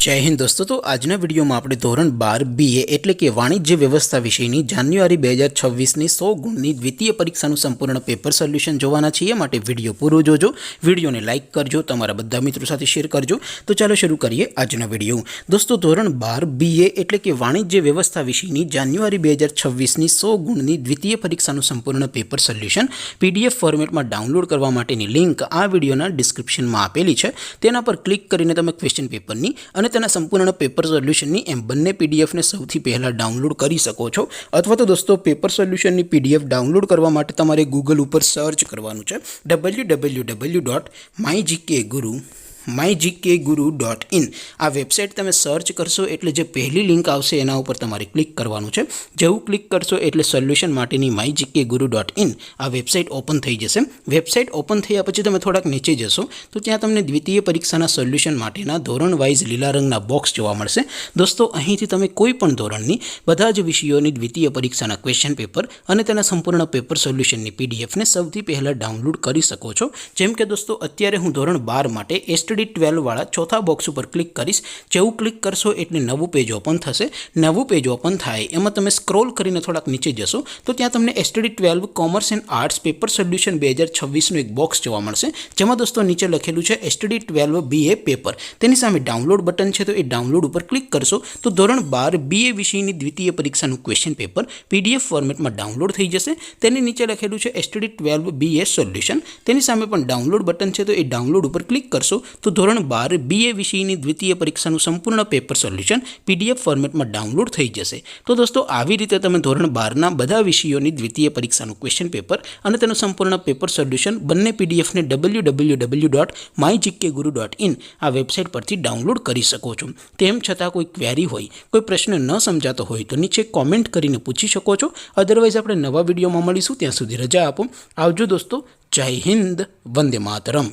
जय हिंद दोस्तों। तो आजना वीडियो में આપણે ધોરણ 12 BA એટલે કે વાણિજ્ય વ્યવસ્થા વિષયની જાન્યુઆરી 2026 ની 100 ગુણની દ્વિતીય પરીક્ષાનું સંપૂર્ણ પેપર સોલ્યુશન જોવાના છીએ। માટે વિડિયો પૂરો જોજો, વિડિયોને લાઈક કરજો, તમારા બધા મિત્રો સાથે શેર કરજો। તો ચાલો શરૂ કરીએ આજનો વિડિયો। દોસ્તો ધોરણ 12 BA એટલે કે વાણિજ્ય વ્યવસ્થા વિષયની જાન્યુઆરી 2026 ની 100 ગુણની દ્વિતીય પરીક્ષાનું સંપૂર્ણ પેપર સોલ્યુશન PDF ફોર્મેટમાં ડાઉનલોડ કરવા માટેની લિંક આ વિડિયોના ડિસ્ક્રિપ્શનમાં આપેલી છે। તેના પર ક્લિક કરીને તમે ક્વેશ્ચન પેપરની અને તેના સંપૂર્ણ પેપર સોલ્યુશનની એમ બંને પીડીએફને સૌથી પહેલા ડાઉનલોડ કરી શકો છો। અથવા તો દોસ્તો પેપર સોલ્યુશનની પીડીએફ ડાઉનલોડ કરવા માટે તમારે ગૂગલ ઉપર સર્ચ કરવાનું છે www.mygkguru.in। આ વેબસાઇટ તમે સર્ચ કરશો એટલે જે પહેલી લિંક આવશે એના ઉપર તમારે ક્લિક કરવાનું છે। જેવું ક્લિક કરશો એટલે સોલ્યુશન માટેની mygkguru.in આ વેબસાઇટ ઓપન થઈ જશે। વેબસાઇટ ઓપન થયા પછી તમે થોડાક નીચે જશો તો ત્યાં તમને દ્વિતીય પરીક્ષાના સોલ્યુશન માટેના ધોરણ વાઇઝ લીલા રંગના બોક્સ જોવા મળશે। દોસ્તો અહીંથી તમે કોઈ પણ ધોરણની બધા જ વિષયોની દ્વિતીય પરીક્ષાના ક્વેશ્ચન પેપર અને તેના સંપૂર્ણ પેપર સોલ્યુશનની પીડીએફને સૌથી પહેલા ડાઉનલોડ કરી શકો છો। જેમ કે દોસ્તો અત્યારે હું ધોરણ 12 માટે STD12 વાળા ચોથા બોક્સ ઉપર ક્લિક કરીશ। જેવું ક્લિક કરશો એટલે નવું પેજ ઓપન થશે। નવું પેજ ઓપન થાય એમાં તમે સ્ક્રોલ કરીને થોડાક નીચે જશો તો ત્યાં તમને STD12 commerce and arts paper solution 2026 નું એક બોક્સ જોવા મળશે। જેમાં દોસ્તો નીચે લખેલું છે STD12 BA પેપર। તેની સામે ડાઉનલોડ બટન છે તો એ ડાઉનલોડ ઉપર ક્લિક કરશો તો ધોરણ 12 BA વિષયની દ્વિતીય પરીક્ષાનું ક્વેશ્ચન પેપર PDF ફોર્મેટમાં ડાઉનલોડ થઈ જશે। તેની નીચે લખેલું છે STD12 BA સોલ્યુશન। તેની સામે પણ ડાઉનલોડ બટન છે તો એ ડાઉનલોડ ઉપર ક્લિક કરશો તો ધોરણ 12 BA વિષયની દ્વિતીય પરીક્ષાનું સંપૂર્ણ પેપર સોલ્યુશન PDF ફોર્મેટમાં ડાઉનલોડ થઈ જશે। તો દોસ્તો આવી રીતે તમે ધોરણ 12ના બધા વિષયોની દ્વિતીય પરીક્ષાનું ક્વેશ્ચન પેપર અને તેનું સંપૂર્ણ પેપર સોલ્યુશન બંને પીડીએફને www.mygkguru.in આ વેબસાઇટ પરથી ડાઉનલોડ કરી શકો છો। તેમ છતાં કોઈ ક્વેરી હોય, કોઈ પ્રશ્ન ન સમજાતો હોય તો નીચે કોમેન્ટ કરીને પૂછી શકો છો। અધરવાઇઝ આપણે નવા વિડીયોમાં મળીશું, ત્યાં સુધી રજા આપો। આવજો દોસ્તો। જય હિન્દ, વંદે માતરમ।